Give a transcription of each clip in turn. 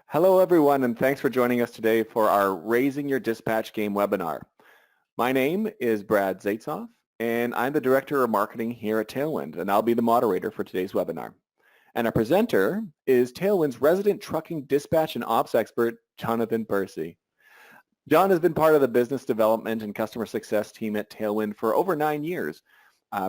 Hello, everyone, and thanks for joining us today for our Raising Your Dispatch Game webinar. My name is Brad Zaitzoff, and I'm the Director of Marketing here at Tailwind, and I'll be the moderator for today's webinar. And our presenter is Tailwind's resident trucking dispatch and ops expert, Jonathan Percy. John has been part of the business development and customer success team at Tailwind for over 9 years.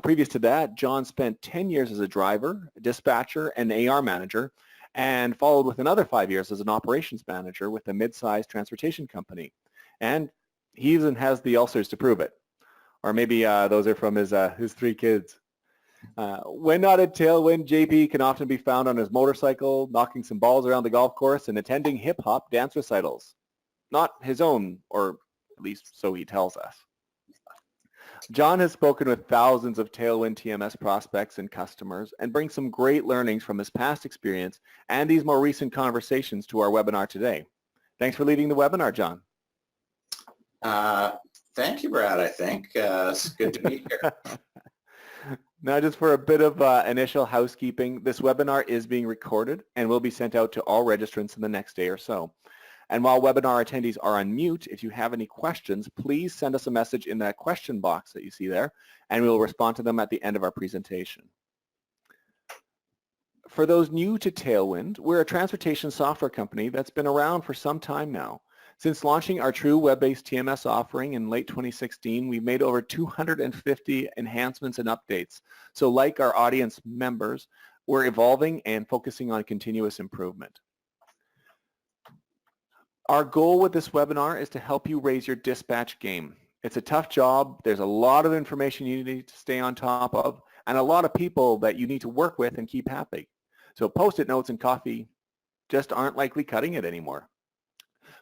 Previous to that, John spent 10 years as a driver, dispatcher, and AR manager, and followed with another 5 years as an operations manager with a mid-sized transportation company. And he even has the ulcers to prove it. Or maybe those are from his 3 kids. When not at Tailwind, JP can often be found on his motorcycle, knocking some balls around the golf course and attending hip-hop dance recitals. Not his own, or at least so he tells us. John has spoken with thousands of Tailwind TMS prospects and customers and brings some great learnings from his past experience and these more recent conversations to our webinar today. Thanks for leading the webinar, John. Thank you, Brad, I think. It's good to be here. Now, just for a bit of initial housekeeping, this webinar is being recorded and will be sent out to all registrants in the next day or so. And while webinar attendees are on mute, if you have any questions, please send us a message in that question box that you see there, and we will respond to them at the end of our presentation. For those new to Tailwind, we're a transportation software company that's been around for some time now. Since launching our true web-based TMS offering in late 2016, we've made over 250 enhancements and updates. So like our audience members, we're evolving and focusing on continuous improvement. Our goal with this webinar is to help you raise your dispatch game. It's a tough job. There's a lot of information you need to stay on top of and a lot of people that you need to work with and keep happy. So Post-it notes and coffee just aren't likely cutting it anymore.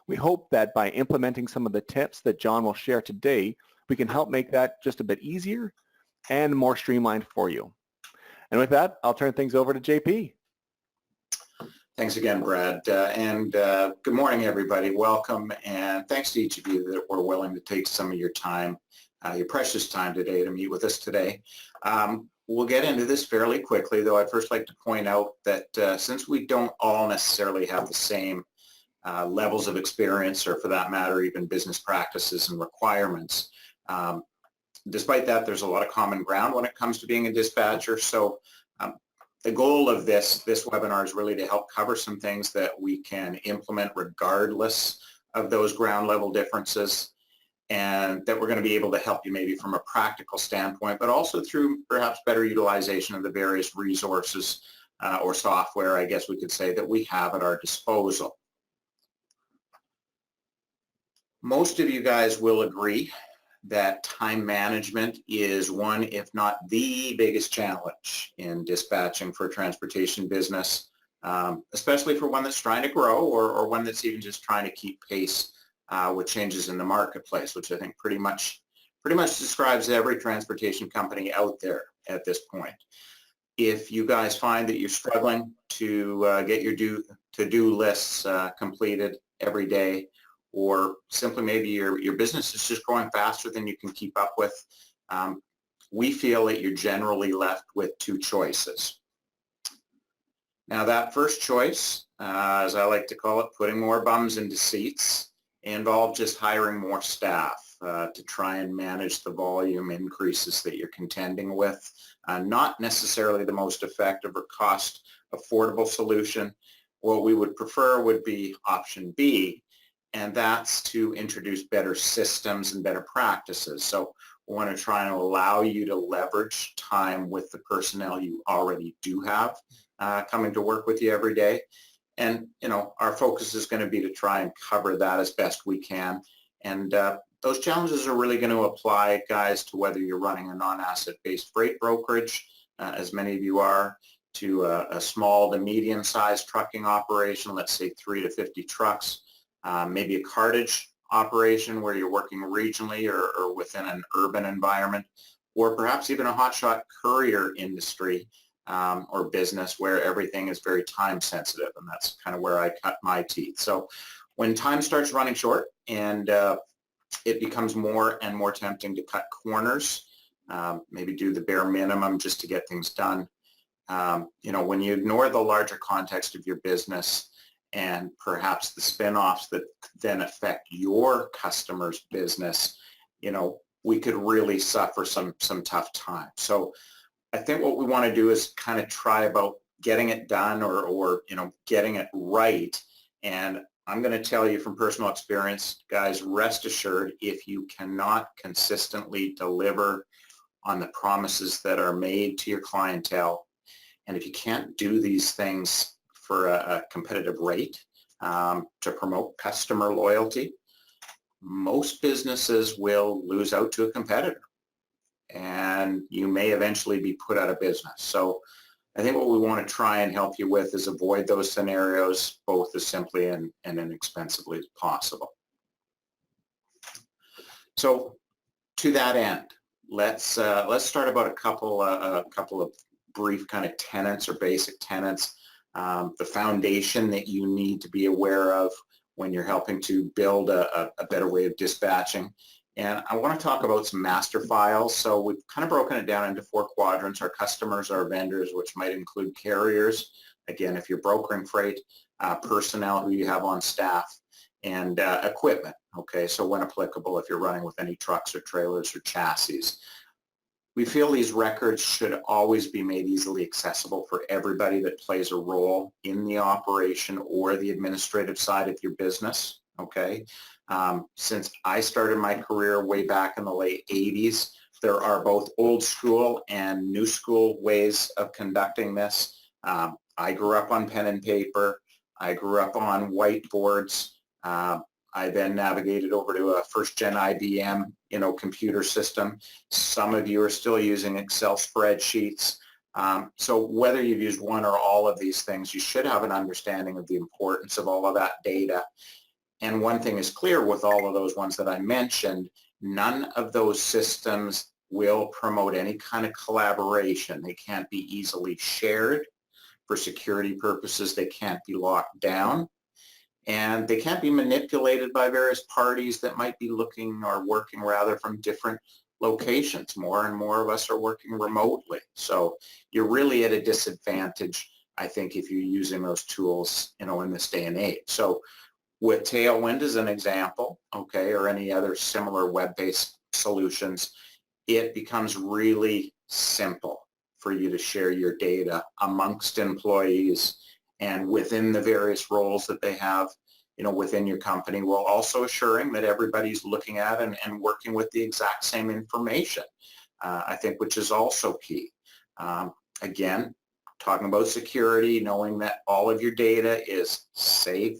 We hope that by implementing some of the tips that John will share today, we can help make that just a bit easier and more streamlined for you. And with that, I'll turn things over to JP. Thanks again, Brad. Good morning, everybody. Welcome, and thanks to each of you that were willing to take some of your time, your precious time today to meet with us today. We'll get into this fairly quickly, though I'd first like to point out that since we don't all necessarily have the same levels of experience, or for that matter, even business practices and requirements, despite that, there's a lot of common ground when it comes to being a dispatcher. So the goal of this webinar is really to help cover some things that we can implement regardless of those ground level differences, and that we're going to be able to help you maybe from a practical standpoint, but also through perhaps better utilization of the various resources or software, I guess we could say, that we have at our disposal. Most of you guys will agree that time management is one, if not the biggest challenge in dispatching for a transportation business, especially for one that's trying to grow or one that's even just trying to keep pace with changes in the marketplace, which I think pretty much describes every transportation company out there at this point. If you guys find that you're struggling to get your to-do lists completed every day, or simply maybe your business is just growing faster than you can keep up with, we feel that you're generally left with 2 choices. Now that first choice, as I like to call it, putting more bums into seats, involves just hiring more staff to try and manage the volume increases that you're contending with. Not necessarily the most effective or cost affordable solution. What we would prefer would be option B, and that's to introduce better systems and better practices. So we want to try and allow you to leverage time with the personnel you already do have coming to work with you every day. And, our focus is going to be to try and cover that as best we can. And those challenges are really going to apply, guys, to whether you're running a non-asset-based freight brokerage, as many of you are, to a small to medium-sized trucking operation, let's say 3 to 50 trucks, maybe a cartage operation where you're working regionally or within an urban environment, or perhaps even a hotshot courier industry or business where everything is very time sensitive, and that's kind of where I cut my teeth. So when time starts running short and it becomes more and more tempting to cut corners, maybe do the bare minimum just to get things done, when you ignore the larger context of your business and perhaps the spin-offs that then affect your customer's business, we could really suffer some tough times. So I think what we want to do is kind of try about getting it done or getting it right. And I'm going to tell you from personal experience, guys, rest assured, if you cannot consistently deliver on the promises that are made to your clientele, and if you can't do these things for a competitive rate to promote customer loyalty, most businesses will lose out to a competitor, and you may eventually be put out of business. So I think what we want to try and help you with is avoid those scenarios both as simply and inexpensively as possible. So to that end, let's start about a couple of brief kind of tenets or basic tenets, the foundation that you need to be aware of when you're helping to build a better way of dispatching. And I want to talk about some master files. So we've kind of broken it down into 4 quadrants: our customers, our vendors, which might include carriers, again, if you're brokering freight, personnel who you have on staff, and equipment, okay? So when applicable, if you're running with any trucks or trailers or chassis. We feel these records should always be made easily accessible for everybody that plays a role in the operation or the administrative side of your business, okay? Since I started my career way back in the late 80s, there are both old school and new school ways of conducting this. I grew up on pen and paper. I grew up on whiteboards. I then navigated over to a first-gen IBM, computer system. Some of you are still using Excel spreadsheets. So whether you've used one or all of these things, you should have an understanding of the importance of all of that data. And one thing is clear with all of those ones that I mentioned, none of those systems will promote any kind of collaboration. They can't be easily shared. For security purposes, they can't be locked down. And they can't be manipulated by various parties that might be looking or working rather from different locations. More and more of us are working remotely. So you're really at a disadvantage, I think, if you're using those tools, in this day and age. So with Tailwind as an example, okay, or any other similar web-based solutions, it becomes really simple for you to share your data amongst employees and within the various roles that they have, within your company, while also assuring that everybody's looking at and working with the exact same information, I think, which is also key. Again, talking about security, knowing that all of your data is safe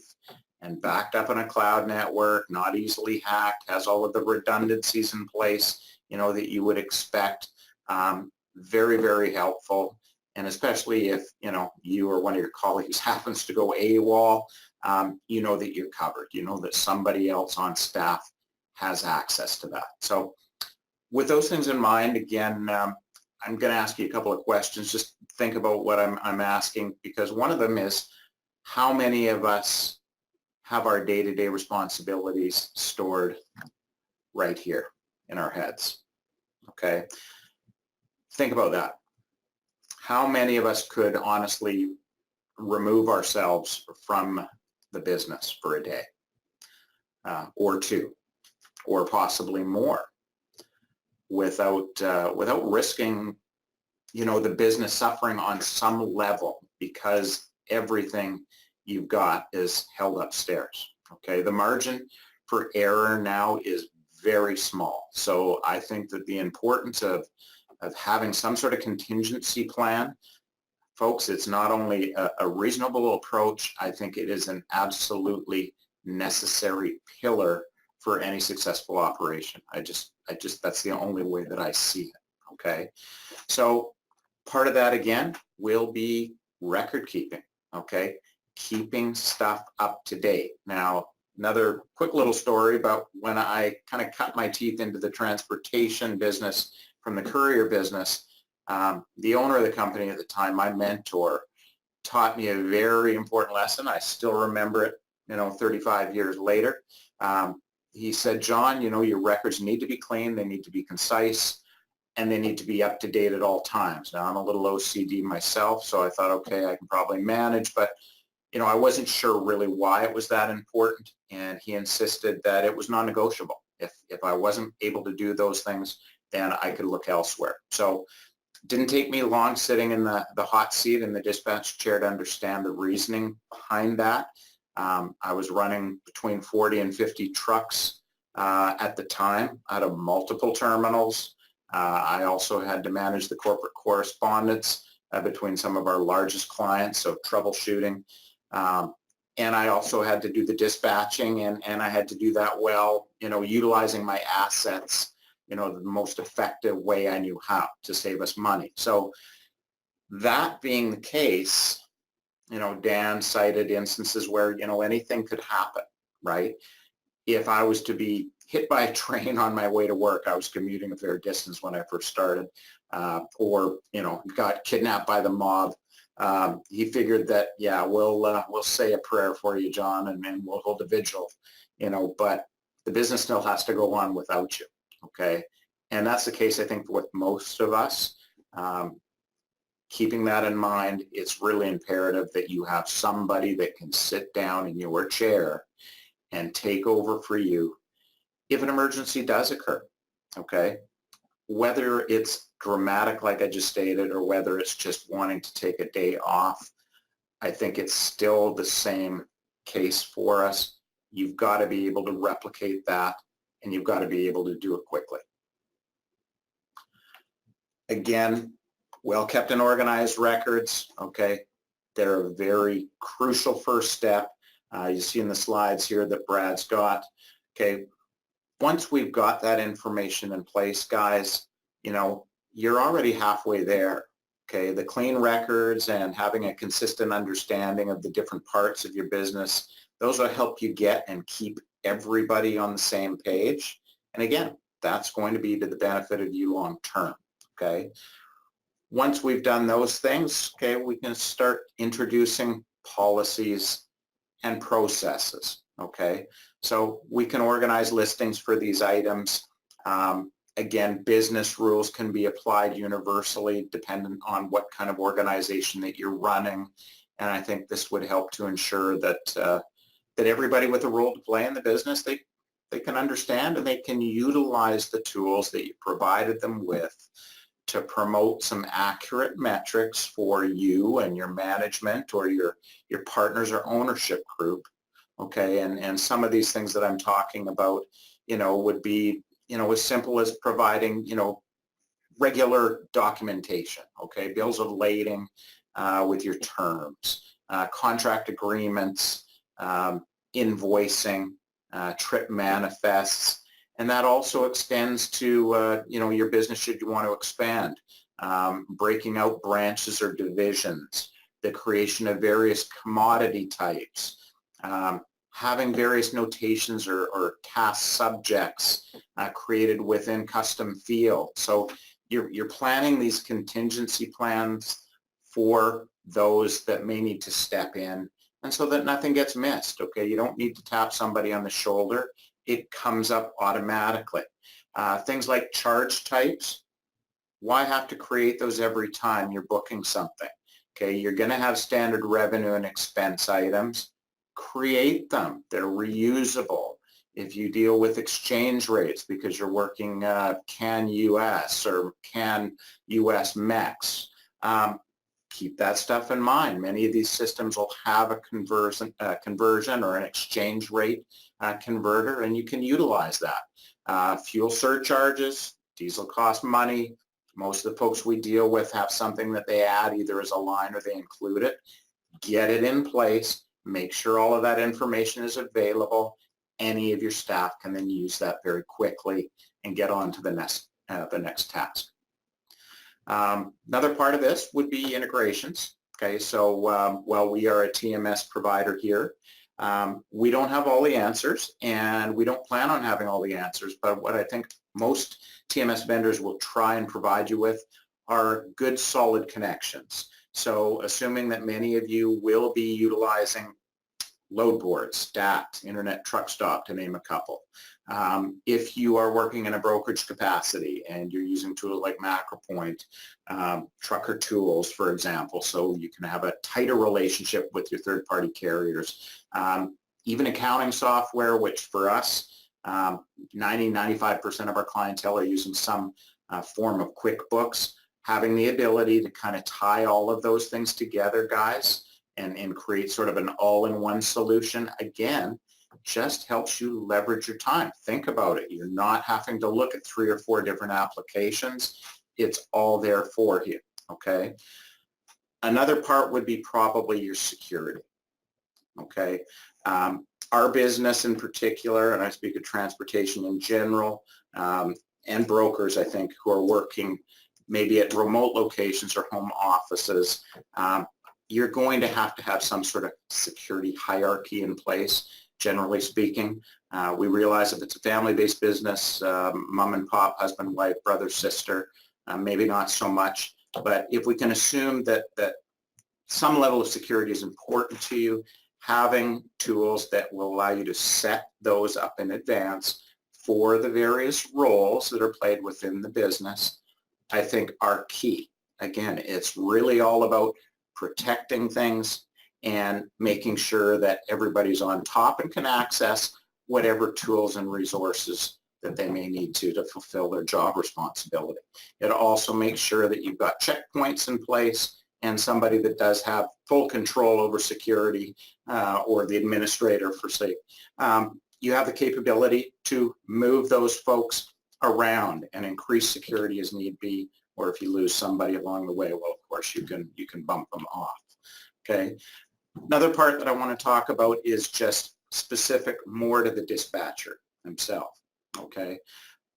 and backed up in a cloud network, not easily hacked, has all of the redundancies in place, that you would expect. Very, very helpful. And especially if, you or one of your colleagues happens to go AWOL, you know that you're covered. You know that somebody else on staff has access to that. So with those things in mind, again, I'm going to ask you a couple of questions. Just think about what I'm asking, because one of them is, how many of us have our day-to-day responsibilities stored right here in our heads? Okay. Think about that. How many of us could honestly remove ourselves from the business for a day or two, or possibly more, without risking, the business suffering on some level because everything you've got is held upstairs? Okay, the margin for error now is very small. So I think that the importance of having some sort of contingency plan, folks, it's not only a reasonable approach, I think it is an absolutely necessary pillar for any successful operation. I just that's the only way that I see it, okay? So part of that, again, will be record keeping, okay? Keeping stuff up to date. Now, another quick little story about when I kind of cut my teeth into the transportation business from the courier business. The owner of the company at the time, my mentor, taught me a very important lesson. I still remember it, 35 years later. He said, John, your records need to be clean, they need to be concise, and they need to be up to date at all times. Now, I'm a little OCD myself, so I thought, okay, I can probably manage, but I wasn't sure really why it was that important, and he insisted that it was non-negotiable. If I wasn't able to do those things, then I could look elsewhere. So it didn't take me long sitting in the hot seat in the dispatch chair to understand the reasoning behind that. I was running between 40 and 50 trucks at the time out of multiple terminals. I also had to manage the corporate correspondence between some of our largest clients, so troubleshooting. And I also had to do the dispatching, and I had to do that well, utilizing my assets, the most effective way I knew how to save us money. So that being the case, Dan cited instances where, anything could happen, right? If I was to be hit by a train on my way to work, I was commuting a fair distance when I first started, or, got kidnapped by the mob. He figured that, yeah, we'll say a prayer for you, John, and then we'll hold a vigil, but the business still has to go on without you, okay? And that's the case, I think, with most of us. Keeping that in mind, it's really imperative that you have somebody that can sit down in your chair and take over for you if an emergency does occur, okay? Whether it's dramatic, like I just stated, or whether it's just wanting to take a day off, I think it's still the same case for us. You've got to be able to replicate that, and you've got to be able to do it quickly. Again, well-kept and organized records, okay? They're a very crucial first step. You see in the slides here that Brad's got, okay? Once we've got that information in place, guys, you're already halfway there, okay? The clean records and having a consistent understanding of the different parts of your business, those will help you get and keep everybody on the same page. And again, that's going to be to the benefit of you long term, okay? Once we've done those things, okay, we can start introducing policies and processes, okay? So we can organize listings for these items. Again, business rules can be applied universally dependent on what kind of organization that you're running. And I think this would help to ensure that that everybody with a role to play in the business, they can understand and they can utilize the tools that you provided them with to promote some accurate metrics for you and your management or your partners or ownership group, okay? And some of these things that I'm talking about, would be, as simple as providing, regular documentation, okay? Bills of lading with your terms, contract agreements, invoicing, trip manifests. And that also extends to, your business should you want to expand, breaking out branches or divisions, the creation of various commodity types, having various notations or task subjects created within custom fields. So you're planning these contingency plans for those that may need to step in, and so that nothing gets missed, okay? You don't need to tap somebody on the shoulder. It comes up automatically. Things like charge types, why have to create those every time you're booking something? Okay, you're going to have standard revenue and expense items. Create them. They're reusable. If you deal with exchange rates because you're working CAN US or CAN US MEX, keep that stuff in mind. Many of these systems will have a conversion or an exchange rate converter, and you can utilize that. Fuel surcharges, diesel cost money. Most of the folks we deal with have something that they add either as a line or they include it. Get it in place. Make sure all of that information is available. Any of your staff can then use that very quickly and get on to the next task. Another part of this would be integrations. Okay, so while we are a TMS provider here, we don't have all the answers, and we don't plan on having all the answers, but what I think most TMS vendors will try and provide you with are good, solid connections. So assuming that many of you will be utilizing load boards, STAT, Internet Truck Stop, to name a couple. If you are working in a brokerage capacity and you're using tools like MacroPoint, Trucker Tools, for example, so you can have a tighter relationship with your third-party carriers. Even accounting software, which for us, 90-95% of our clientele are using some form of QuickBooks. Having the ability to kind of tie all of those things together, guys, and create sort of an all-in-one solution, again, just helps you leverage your time. Think about it. You're not having to look at 3 or 4 different applications. It's all there for you, okay? Another part would be probably your security, okay? Our business in particular, and I speak of transportation in general, and brokers, I think, who are working maybe at remote locations or home offices, you're going to have some sort of security hierarchy in place, generally speaking. We realize if it's a family-based business, mom and pop, husband, wife, brother, sister, maybe not so much. But if we can assume that some level of security is important to you, having tools that will allow you to set those up in advance for the various roles that are played within the business, I think are key. Again, it's really all about protecting things and making sure that everybody's on top and can access whatever tools and resources that they may need to fulfill their job responsibility. It also makes sure that you've got checkpoints in place and somebody that does have full control over security, or the administrator for sake. You have the capability to move those folks around and increase security as need be, or if you lose somebody along the way, well, of course, you can bump them off, okay? Another part that I want to talk about is just specific more to the dispatcher himself, okay?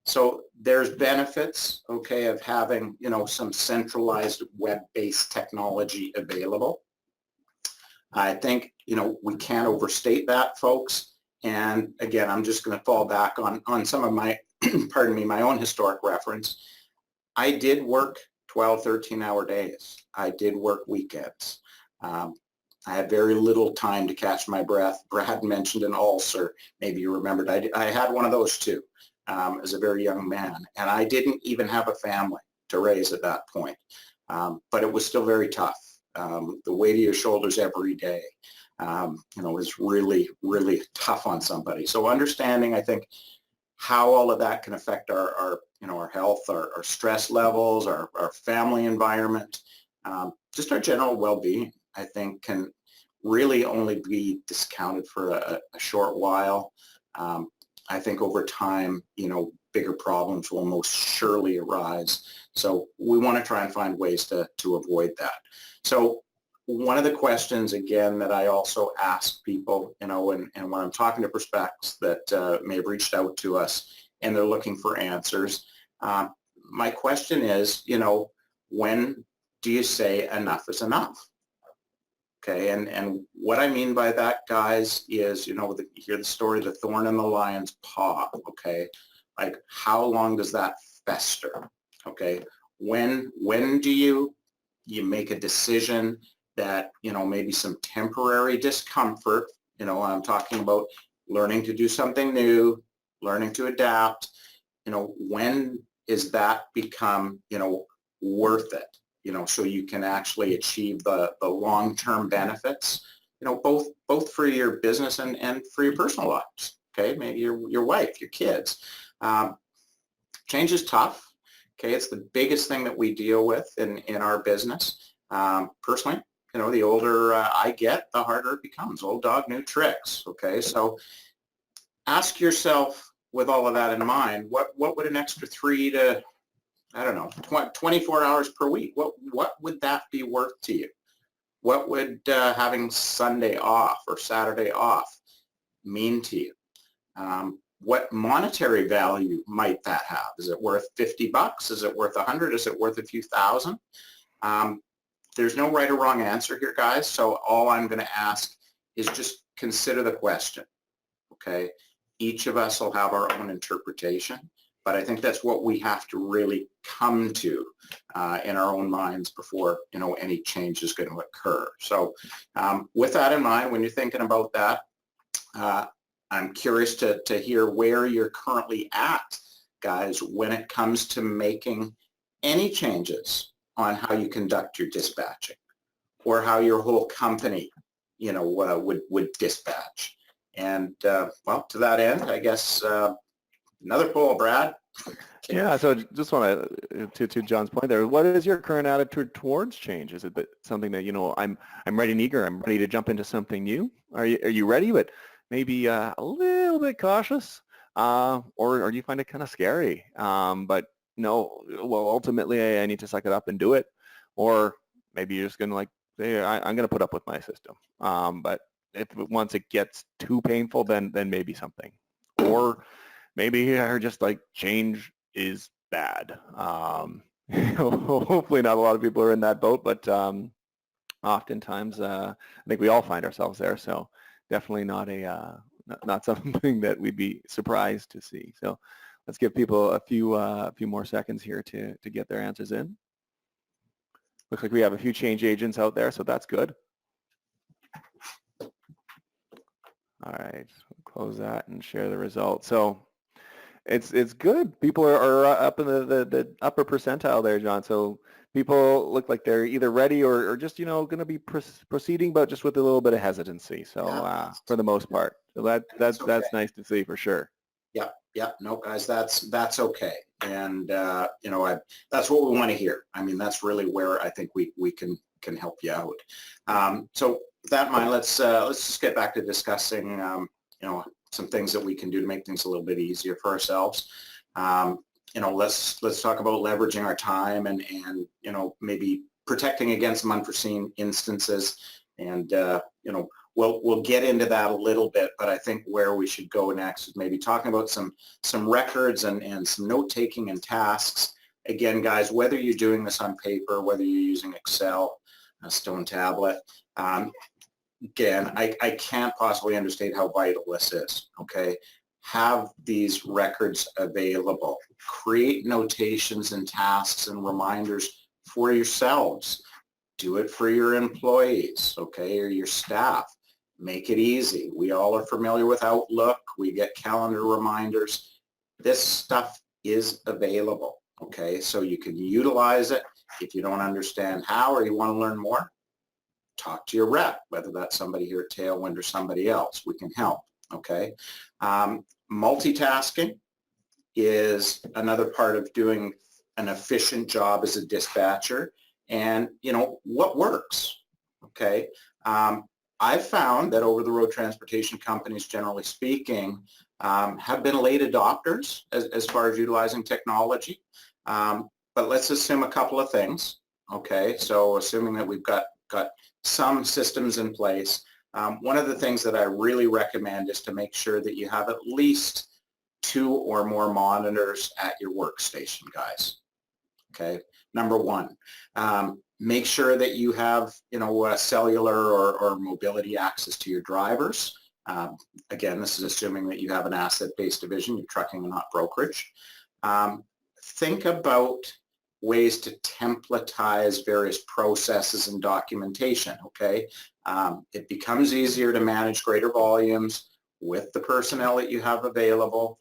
So there's benefits, okay, of having, some centralized web-based technology available. I think, we can't overstate that, folks. And again, I'm just going to fall back on some of my, pardon me, my own historic reference. I did work 12, 13-hour days. I did work weekends. I had very little time to catch my breath. Brad mentioned an ulcer. Maybe you remembered. I had one of those too as a very young man. And I didn't even have a family to raise at that point. But it was still very tough. The weight of your shoulders every day, is really, really tough on somebody. So understanding, I think, how all of that can affect our health, our stress levels, our family environment, just our general well-being, I think can really only be discounted for a short while. I think over time, bigger problems will most surely arise. So we want to try and find ways to avoid that. So one of the questions, again, that I also ask people, and when I'm talking to prospects that may have reached out to us and they're looking for answers, my question is, when do you say enough is enough? Okay, and what I mean by that, guys, is, you hear the story, the thorn in the lion's paw, okay? Like, how long does that fester, okay? When do you make a decision that, maybe some temporary discomfort, I'm talking about learning to do something new, learning to adapt, when is that become, worth it? So you can actually achieve the long-term benefits, both for your business and for your personal lives, okay? Maybe your wife, your kids. Change is tough, okay? It's the biggest thing that we deal with in our business. Personally, the older I get, the harder it becomes. Old dog, new tricks, okay? So ask yourself, with all of that in mind, what would an extra 3 to 24 hours per week, what would that be worth to you? What would having Sunday off or Saturday off mean to you? What monetary value might that have? Is it worth $50? Is it worth 100? Is it worth a few thousand? There's no right or wrong answer here, guys. So all I'm going to ask is just consider the question, okay? Each of us will have our own interpretation. But I think that's what we have to really come to in our own minds before, any change is going to occur. So with that in mind, when you're thinking about that, I'm curious to hear where you're currently at, guys, when it comes to making any changes on how you conduct your dispatching or how your whole company, would dispatch. And well, to that end, I guess another poll, Brad. Yeah, so just want to John's point there, what is your current attitude towards change? Is it something that, I'm ready and eager, I'm ready to jump into something new? Are you ready, but maybe a little bit cautious? Or do you find it kind of scary? But no, well, ultimately I need to suck it up and do it. Or maybe you're just going to say, I'm going to put up with my system. But once it gets too painful, then maybe something. Or maybe you're just change is bad. Hopefully not a lot of people are in that boat, but oftentimes I think we all find ourselves there. So definitely not something that we'd be surprised to see. So let's give people a few more seconds here to get their answers in. Looks like we have a few change agents out there, so that's good. All right, close that and share the results. So it's good. People are up in the upper percentile there, John. So people look like they're either ready or just, going to be proceeding, but just with a little bit of hesitancy. So for the most part, so that's nice to see for sure. Yeah. No, guys, that's okay. And, that's what we want to hear. I mean, that's really where I think we can help you out. So with that in mind, let's just get back to discussing, some things that we can do to make things a little bit easier for ourselves. Let's talk about leveraging our time and maybe protecting against some unforeseen instances. And, we'll get into that a little bit, but I think where we should go next is maybe talking about some records and some note-taking and tasks. Again, guys, whether you're doing this on paper, whether you're using Excel, a stone tablet, again, I can't possibly understate how vital this is, okay? Have these records available. Create notations and tasks and reminders for yourselves. Do it for your employees, okay, or your staff. Make it easy. We all are familiar with Outlook. We get calendar reminders. This stuff is available, okay? So you can utilize it. If you don't understand how or you want to learn more, talk to your rep, whether that's somebody here at Tailwind or somebody else. We can help, okay? Multitasking is another part of doing an efficient job as a dispatcher. And, what works, okay? I've found that over-the-road transportation companies, generally speaking, have been late adopters as far as utilizing technology. But let's assume a couple of things, okay? So assuming that we've got some systems in place, one of the things that I really recommend is to make sure that you have at least 2 or more monitors at your workstation, guys. Okay, number one, make sure that you have, cellular or mobility access to your drivers. Again, this is assuming that you have an asset-based division, you're trucking and not brokerage. Think about ways to templatize various processes and documentation, okay? It becomes easier to manage greater volumes with the personnel that you have available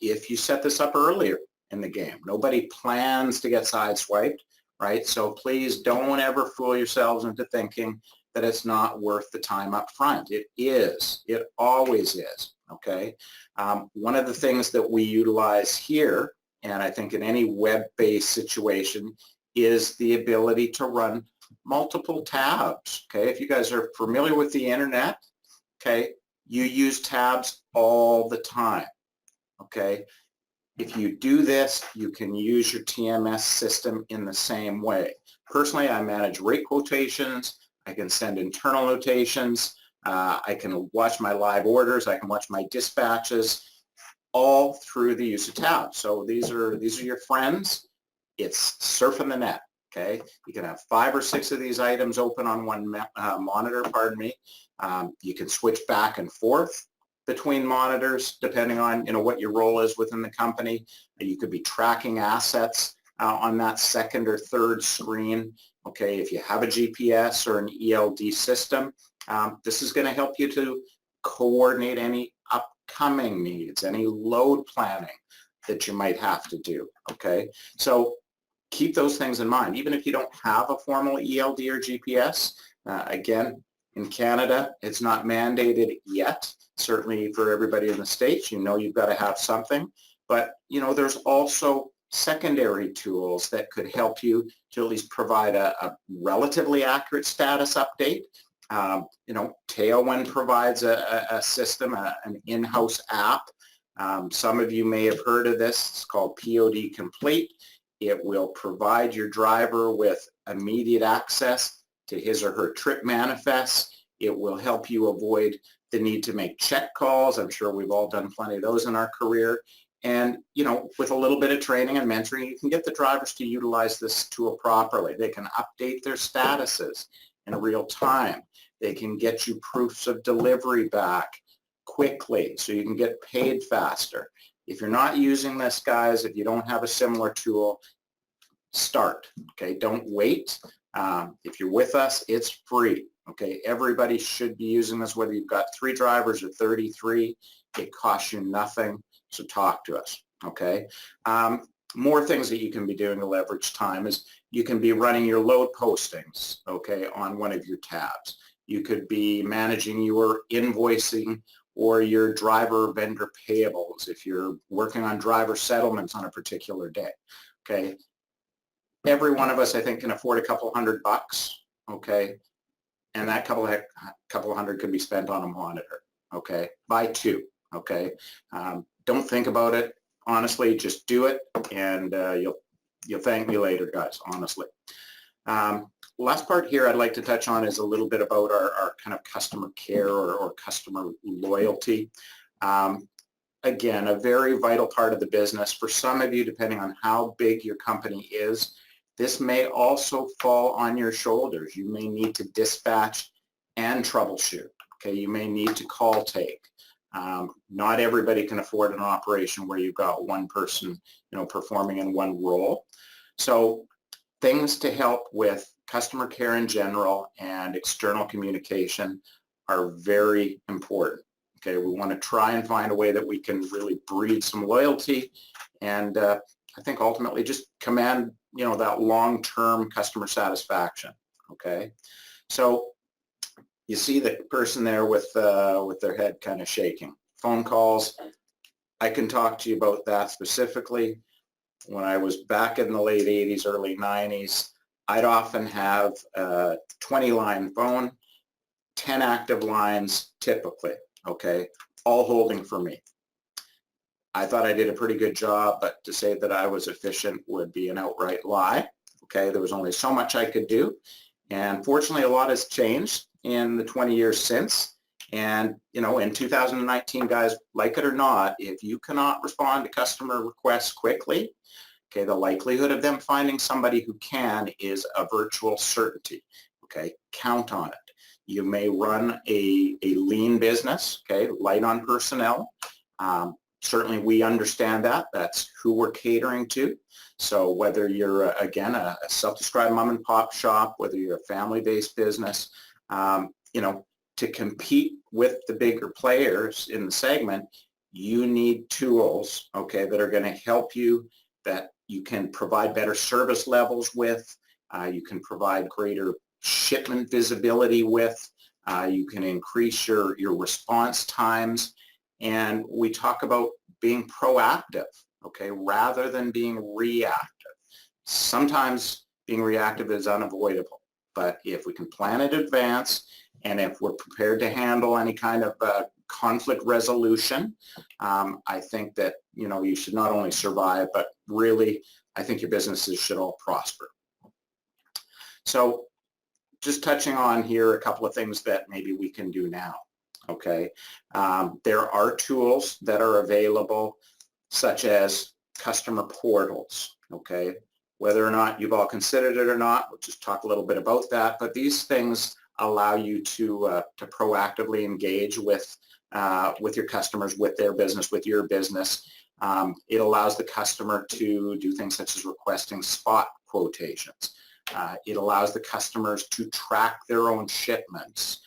if you set this up earlier in the game. Nobody plans to get sideswiped, right? So please don't ever fool yourselves into thinking that it's not worth the time up front. It is. It always is, okay? One of the things that we utilize here, and I think in any web-based situation, is the ability to run multiple tabs, okay? If you guys are familiar with the internet, okay, you use tabs all the time, okay? If you do this, you can use your TMS system in the same way. Personally, I manage rate quotations. I can send internal notations. I can watch my live orders. I can watch my dispatches, all through the use of tabs. So these are your friends. It's surfing the net, okay? You can have 5 or 6 of these items open on one monitor, pardon me. You can switch back and forth between monitors, depending on what your role is within the company. You could be tracking assets on that second or third screen. Okay, if you have a GPS or an ELD system, this is going to help you to coordinate any coming needs, any load planning that you might have to do, okay? So keep those things in mind. Even if you don't have a formal ELD or GPS, again, in Canada, it's not mandated yet. Certainly for everybody in the States, you know you've got to have something. But, you know, there's also secondary tools that could help you to at least provide a relatively accurate status update. You know, Tailwind provides a system, an in-house app. Some of you may have heard of this. It's called POD Complete. It will provide your driver with immediate access to his or her trip manifests. It will help you avoid the need to make check calls. I'm sure we've all done plenty of those in our career. And, you know, with a little bit of training and mentoring, you can get the drivers to utilize this tool properly. They can update their statuses in real time. They can get you proofs of delivery back quickly so you can get paid faster. If you're not using this, guys, if you don't have a similar tool, start, okay? Don't wait. If you're with us, it's free, okay? Everybody should be using this, whether you've got 3 drivers or 33. It costs you nothing, so talk to us, okay? More things that you can be doing to leverage time is you can be running your load postings, okay, on one of your tabs. You could be managing your invoicing or your driver vendor payables if you're working on driver settlements on a particular day, okay? Every one of us, I think, can afford a couple $100, okay? And that couple of hundred could be spent on a monitor, okay? Buy 2, okay? Don't think about it. Honestly, just do it, and you'll thank me later, guys, honestly. Last part here I'd like to touch on is a little bit about our kind of customer care or customer loyalty. Again, a very vital part of the business. For some of you, depending on how big your company is, this may also fall on your shoulders. You may need to dispatch and troubleshoot. Okay, you may need to call take. Not everybody can afford an operation where you've got one person, you know, performing in one role. So things to help with customer care in general and external communication are very important. Okay, we want to try and find a way that we can really breed some loyalty and I think ultimately just command, you know, that long-term customer satisfaction. Okay, so you see the person there with their head kind of shaking. Phone calls, I can talk to you about that specifically. When I was back in the late 80s, early 90s, I'd often have a 20-line phone, 10 active lines typically, okay, all holding for me. I thought I did a pretty good job, but to say that I was efficient would be an outright lie, okay? There was only so much I could do, and fortunately a lot has changed in the 20 years since. And, you know, in 2019, guys, like it or not, if you cannot respond to customer requests quickly, okay, the likelihood of them finding somebody who can is a virtual certainty, okay? Count on it. You may run a lean business, okay, light on personnel. Certainly we understand that. That's who we're catering to. So whether you're, again, a self-described mom and pop shop, whether you're a family-based business, you know, to compete with the bigger players in the segment, you need tools, okay, that are going to help you, that you can provide better service levels with, you can provide greater shipment visibility with, you can increase your response times, and we talk about being proactive, okay, rather than being reactive. Sometimes being reactive is unavoidable, but if we can plan in advance and if we're prepared to handle any kind of conflict resolution, I think that, you know, you should not only survive, but really, I think your businesses should all prosper. So just touching on here a couple of things that maybe we can do now, okay? There are tools that are available, such as customer portals, okay? Whether or not you've all considered it or not, we'll just talk a little bit about that, but these things allow you to proactively engage with your customers, with their business, with your business. It allows the customer to do things such as requesting spot quotations. It allows the customers to track their own shipments.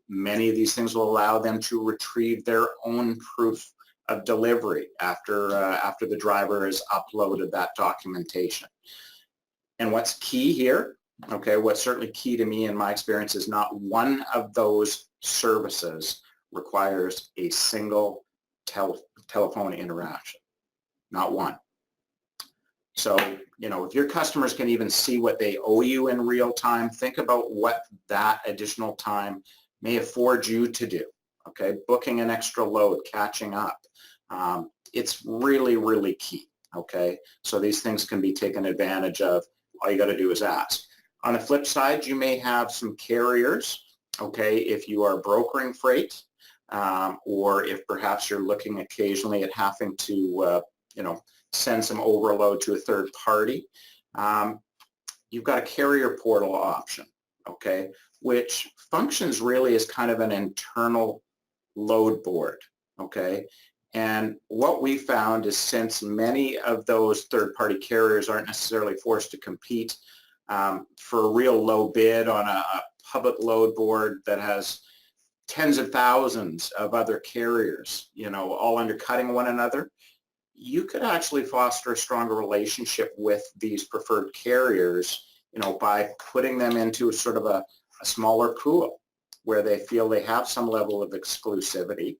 Many of these things will allow them to retrieve their own proof of delivery after the driver has uploaded that documentation. And what's key here, okay, what's certainly key to me in my experience is not one of those services requires a single telephone interaction, not one. So, if your customers can even see what they owe you in real time, think about what that additional time may afford you to do, okay? Booking an extra load, catching up. It's really, really key, okay? So these things can be taken advantage of. All you got to do is ask. On the flip side, you may have some carriers, okay, if you are brokering freight, or if perhaps you're looking occasionally at having to, send some overload to a third party, you've got a carrier portal option, okay, which functions really as kind of an internal load board, okay? And what we found is, since many of those third-party carriers aren't necessarily forced to compete for a real low bid on a public load board that has tens of thousands of other carriers, all undercutting one another, you could actually foster a stronger relationship with these preferred carriers, by putting them into sort of a smaller pool where they feel they have some level of exclusivity.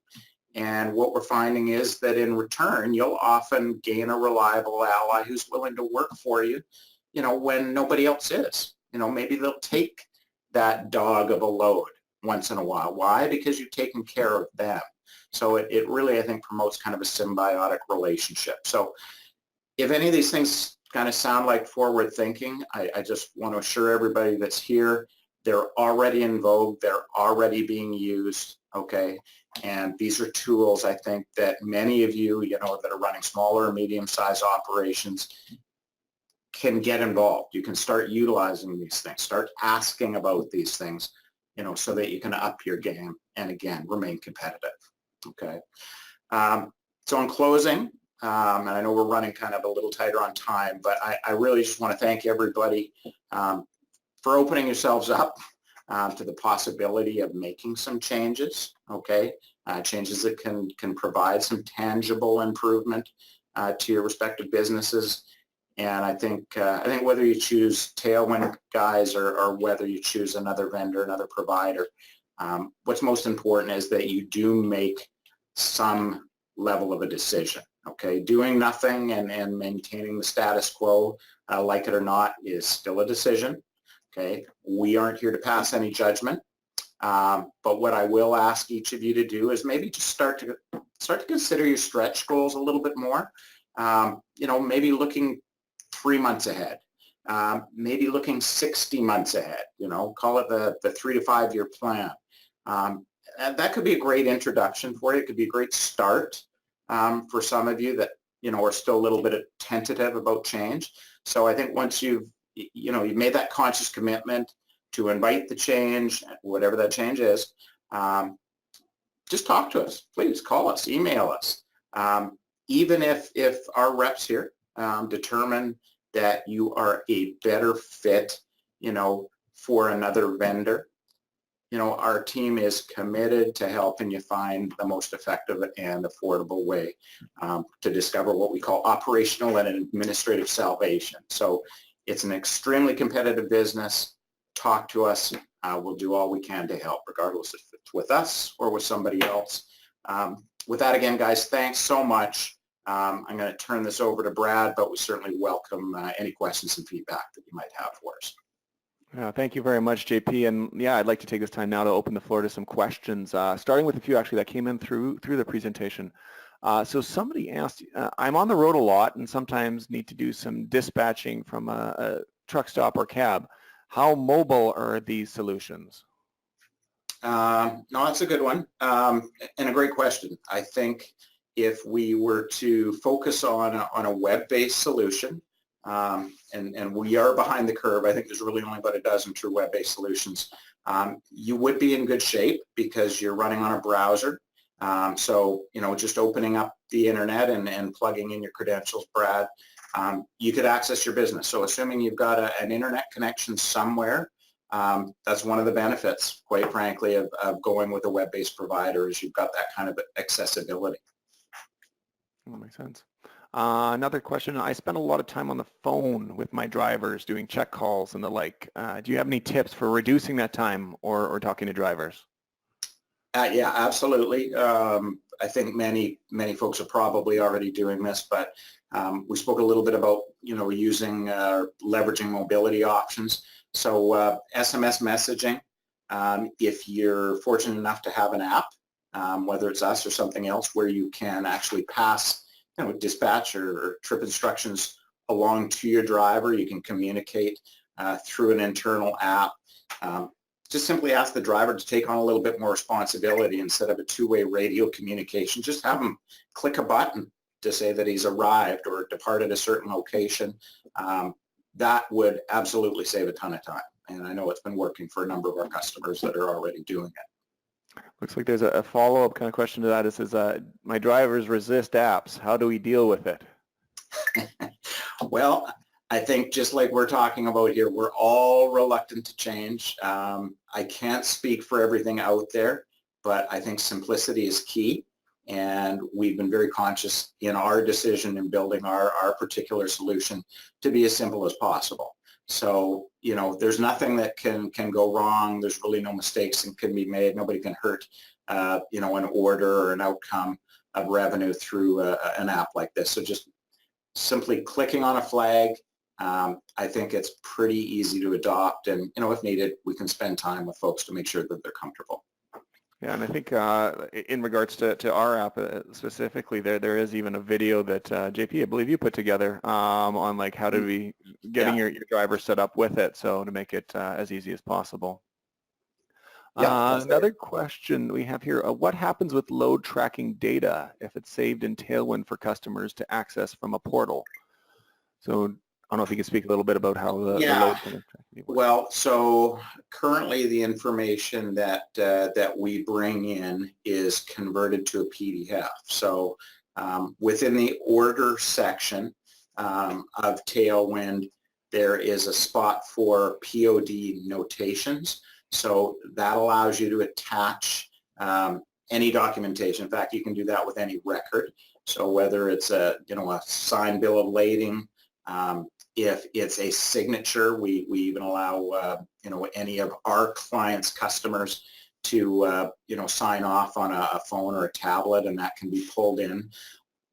And what we're finding is that in return, you'll often gain a reliable ally who's willing to work for you, when nobody else is. Maybe they'll take that dog of a load once in a while. Why? Because you've taken care of them. So it really, I think, promotes kind of a symbiotic relationship. So if any of these things kind of sound like forward thinking, I just want to assure everybody that's here, they're already in vogue, they're already being used, okay? And these are tools, I think, that many of you, that are running smaller or medium-sized operations can get involved. You can start utilizing these things, start asking about these things, so that you can up your game and, again, remain competitive. Okay. So in closing, and I know we're running kind of a little tighter on time, but I really just want to thank everybody for opening yourselves up to the possibility of making some changes, okay? Changes that can provide some tangible improvement to your respective businesses. And I think whether you choose Tailwind, guys, or whether you choose another vendor, another provider, what's most important is that you do make some level of a decision, okay? Doing nothing and maintaining the status quo, like it or not, is still a decision, okay? We aren't here to pass any judgment, but what I will ask each of you to do is maybe just start to consider your stretch goals a little bit more. Maybe looking 3 months ahead, maybe looking 60 months ahead, call it the 3 to 5 year plan. And that could be a great introduction for you. It could be a great start for some of you that, are still a little bit tentative about change. So I think once you've made that conscious commitment to invite the change, whatever that change is, just talk to us. Please call us, email us. Even if our reps here determine that you are a better fit, for another vendor, our team is committed to helping you find the most effective and affordable way to discover what we call operational and administrative salvation. So it's an extremely competitive business. Talk to us. We'll do all we can to help, regardless if it's with us or with somebody else. With that, again, guys, thanks so much. I'm going to turn this over to Brad, but we certainly welcome any questions and feedback that you might have for us. Thank you very much, JP. And yeah, I'd like to take this time now to open the floor to some questions, starting with a few actually that came in through the presentation. So somebody asked, I'm on the road a lot and sometimes need to do some dispatching from a truck stop or cab. How mobile are these solutions? No, that's a good one, and a great question. I think if we were to focus on a web-based solution, and we are behind the curve. I think there's really only about a dozen true web-based solutions. You would be in good shape because you're running on a browser. So, just opening up the internet and plugging in your credentials, Brad, you could access your business. So assuming you've got an internet connection somewhere, That's one of the benefits, quite frankly, of going with a web-based provider is you've got that kind of accessibility. That makes sense. Another question. I spend a lot of time on the phone with my drivers doing check calls and the like. Do you have any tips for reducing that time or talking to drivers? Yeah, absolutely. I think many folks are probably already doing this, but we spoke a little bit about, using, leveraging mobility options. So SMS messaging, if you're fortunate enough to have an app, whether it's us or something else, where you can actually pass dispatch or trip instructions along to your driver. You can communicate through an internal app. Just simply ask the driver to take on a little bit more responsibility instead of a two-way radio communication. Just have him click a button to say that he's arrived or departed a certain location. That would absolutely save a ton of time. And I know it's been working for a number of our customers that are already doing it. Looks like there's a follow-up kind of question to that. It says, my drivers resist apps. How do we deal with it? Well, I think just like we're talking about here, we're all reluctant to change. I can't speak for everything out there, but I think simplicity is key. And we've been very conscious in our decision in building our particular solution to be as simple as possible. So, there's nothing that can go wrong. There's really no mistakes that can be made. Nobody can hurt, an order or an outcome of revenue through an app like this. So just simply clicking on a flag, I think it's pretty easy to adopt. And, if needed, we can spend time with folks to make sure that they're comfortable. Yeah, and I think in regards to our app specifically, there is even a video that JP, I believe you put together on like how to be getting your driver set up with it, so to make it as easy as possible. Yeah, another question we have here, what happens with load tracking data if it's saved in Tailwind for customers to access from a portal? So I don't know if you can speak a little bit about how the load tracking works. Well, so currently the information that we bring in is converted to a PDF. So within the order section of Tailwind, there is a spot for POD notations. So that allows you to attach any documentation. In fact, you can do that with any record. So whether it's a signed bill of lading, if it's a signature, we even allow any of our clients' customers to sign off on a phone or a tablet, and that can be pulled in.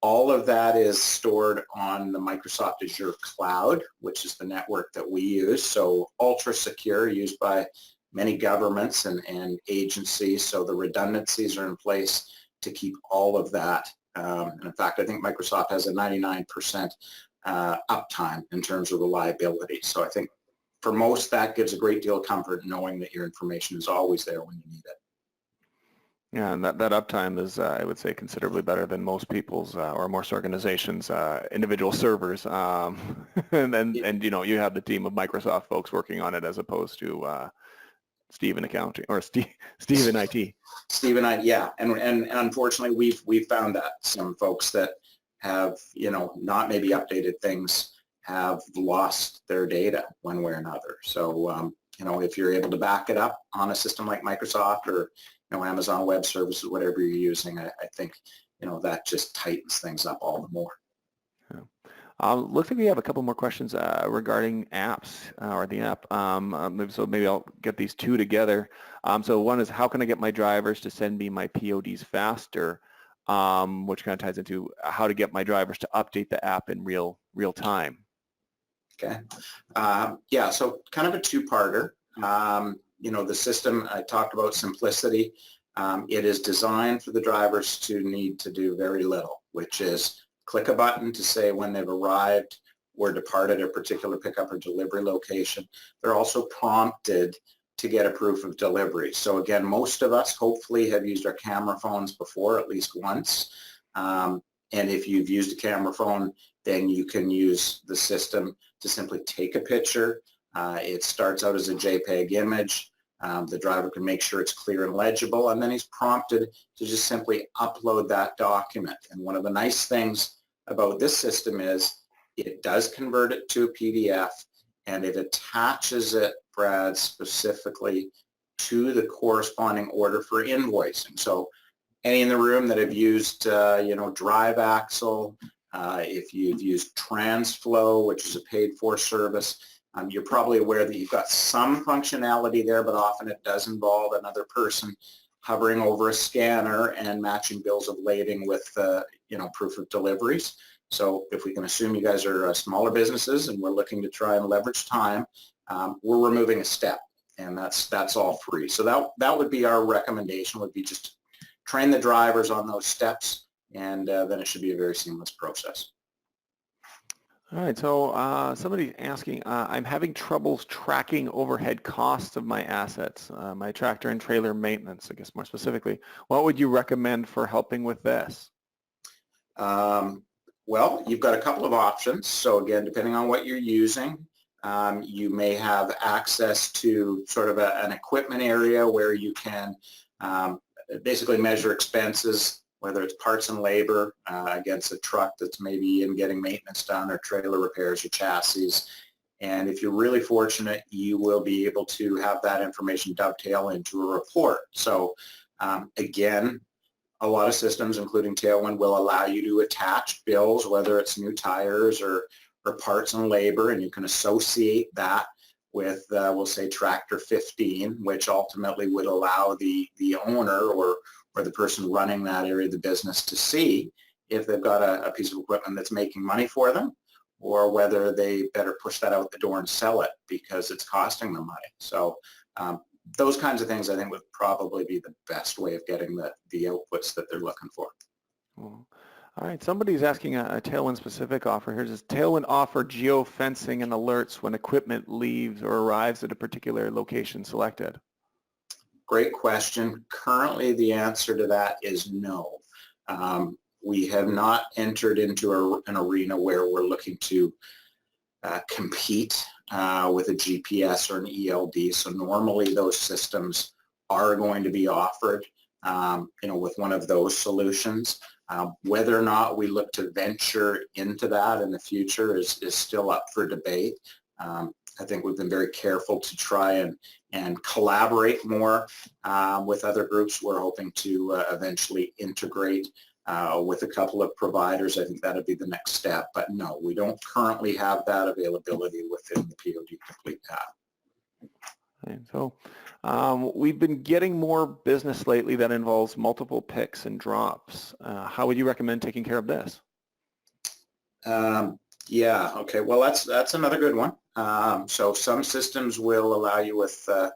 All of that is stored on the Microsoft Azure cloud, which is the network that we use. So ultra secure, used by many governments and agencies. So the redundancies are in place to keep all of that. And in fact, I think Microsoft has a 99% uptime in terms of reliability. So I think for most, that gives a great deal of comfort knowing that your information is always there when you need it. Yeah, and that uptime is, I would say, considerably better than most people's or most organizations' individual servers. And you have the team of Microsoft folks working on it as opposed to Steve in accounting or Steve in IT. Steve and I, yeah, and unfortunately, we've found that some folks that have not maybe updated things have lost their data one way or another. So if you're able to back it up on a system like Microsoft or Amazon Web Services, whatever you're using, I think that just tightens things up all the more. Yeah. Looks like we have a couple more questions regarding apps or the app. So maybe I'll get these two together. So one is, how can I get my drivers to send me my PODs faster? Which kind of ties into how to get my drivers to update the app in real time. Okay. Yeah, so kind of a two-parter. The system, I talked about simplicity. It is designed for the drivers to need to do very little, which is click a button to say when they've arrived or departed a particular pickup or delivery location. They're also prompted to get a proof of delivery. So again, most of us hopefully have used our camera phones before at least once. And if you've used a camera phone, then you can use the system to simply take a picture. It starts out as a JPEG image. The driver can make sure it's clear and legible, and then he's prompted to just simply upload that document. And one of the nice things about this system is it does convert it to a PDF, and it attaches it Brad, specifically to the corresponding order for invoicing. So any in the room that have used, Drive Axle, if you've used TransFlow, which is a paid-for service, you're probably aware that you've got some functionality there, but often it does involve another person hovering over a scanner and matching bills of lading with, proof of deliveries. So if we can assume you guys are smaller businesses and we're looking to try and leverage time, we're removing a step, and that's all free. So that would be our recommendation, would be just train the drivers on those steps, and then it should be a very seamless process. All right, so somebody's asking, I'm having troubles tracking overhead costs of my assets, my tractor and trailer maintenance, I guess more specifically. What would you recommend for helping with this? Well, you've got a couple of options. So again, depending on what you're using, you may have access to sort of an equipment area where you can basically measure expenses, whether it's parts and labor against a truck that's maybe in getting maintenance done, or trailer repairs or chassis. And if you're really fortunate, you will be able to have that information dovetail into a report. So again, a lot of systems, including Tailwind, will allow you to attach bills, whether it's new tires or parts and labor, and you can associate that with, we'll say, Tractor 15, which ultimately would allow the owner or the person running that area of the business to see if they've got a piece of equipment that's making money for them, or whether they better push that out the door and sell it because it's costing them money. So those kinds of things, I think, would probably be the best way of getting the outputs that they're looking for. Cool. All right, somebody's asking a Tailwind specific offer here. Does Tailwind offer geofencing and alerts when equipment leaves or arrives at a particular location selected? Great question. Currently, the answer to that is no. We have not entered into an arena where we're looking to compete with a GPS or an ELD. So normally those systems are going to be offered, with one of those solutions. Whether or not we look to venture into that in the future is still up for debate. I think we've been very careful to try and collaborate more with other groups. We're hoping to eventually integrate with a couple of providers. I think that'd be the next step. But no, we don't currently have that availability within the POD Complete app. Okay, so we've been getting more business lately that involves multiple picks and drops. How would you recommend taking care of this? Yeah, okay, well, that's another good one. So some systems will allow you with a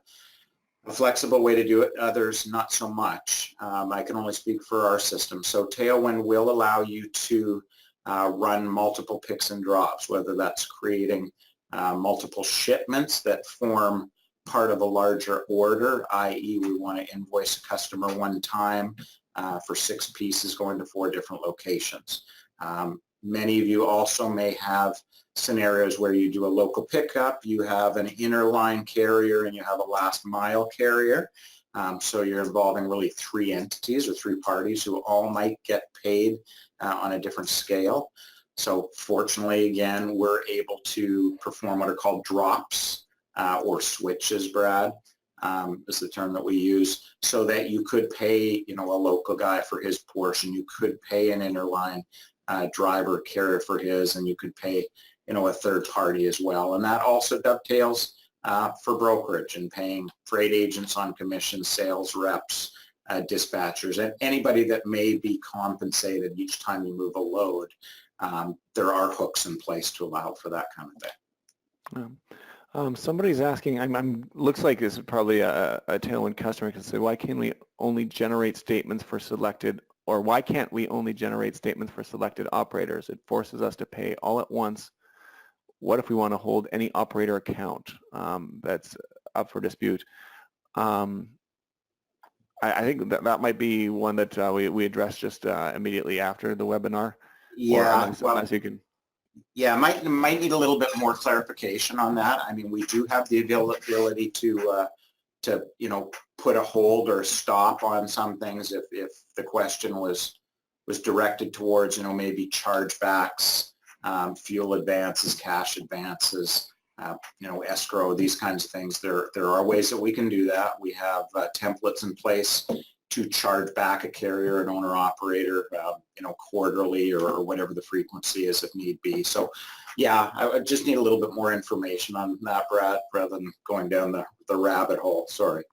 flexible way to do it, others not so much. I can only speak for our system. So Tailwind will allow you to run multiple picks and drops, whether that's creating multiple shipments that form part of a larger order, i.e. we want to invoice a customer one time for 6 pieces going to 4 different locations. Many of you also may have scenarios where you do a local pickup, you have an inner line carrier, and you have a last mile carrier. So you're involving really 3 entities or 3 parties who all might get paid on a different scale. So fortunately, again, we're able to perform what are called drops or switches, Brad, is the term that we use, so that you could pay, a local guy for his portion, you could pay an inner line driver carrier for his, and you could pay, a third party as well. And that also dovetails for brokerage and paying freight agents on commission, sales reps, dispatchers, and anybody that may be compensated each time you move a load. There are hooks in place to allow for that kind of thing. Somebody's asking, looks like this is probably a Tailwind customer, can say, why can't we only generate statements for selected, or why can't we only generate statements for selected operators? It forces us to pay all at once. What if we want to hold any operator account that's up for dispute? I think that might be one that we addressed just immediately after the webinar. Yeah, unless you can. Yeah, might need a little bit more clarification on that. I mean, we do have the ability to put a hold or stop on some things if the question was directed towards maybe chargebacks, fuel advances, cash advances. escrow, these kinds of things. There are ways that we can do that. We have templates in place to charge back a carrier, an owner-operator, quarterly or whatever the frequency is if need be. So, yeah, I just need a little bit more information on that, Brad, rather than going down the rabbit hole. Sorry.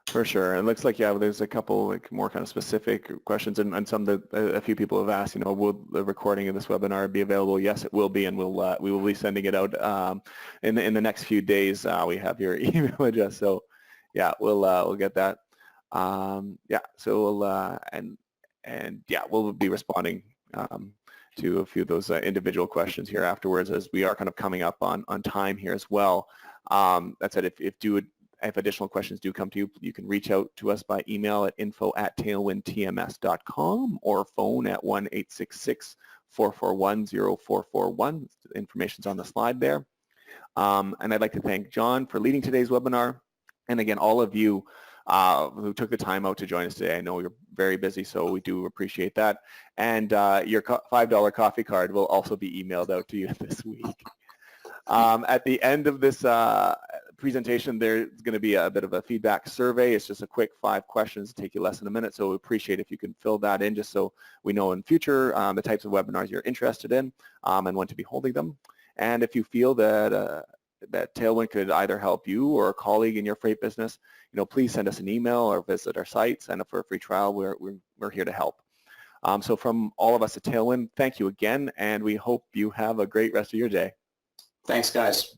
For sure. It looks like, yeah, there's a couple more kind of specific questions, and some that a few people have asked, will the recording of this webinar be available? Yes, it will be, and we will be sending it out in the next few days. We have your email address, so yeah, we'll get that. So we'll be responding to a few of those individual questions here afterwards, as we are kind of coming up on time here as well. That said, if additional questions do come to you, you can reach out to us by email at info@tailwindtms.com or phone at 1-866-441-0441. The information's on the slide there. And I'd like to thank John for leading today's webinar. And again, all of you who took the time out to join us today. I know you're very busy, so we do appreciate that. And your $5 coffee card will also be emailed out to you this week. At the end of this presentation, there's going to be a bit of a feedback survey. It's just a quick 5 questions, take you less than a minute, so we appreciate if you can fill that in, just so we know in future the types of webinars you're interested in and when to be holding them. And if you feel that that Tailwind could either help you or a colleague in your freight business, please send us an email or visit our site, sign up for a free trial. We're here to help. So from all of us at Tailwind, thank you again, and we hope you have a great rest of your day. Thanks, guys.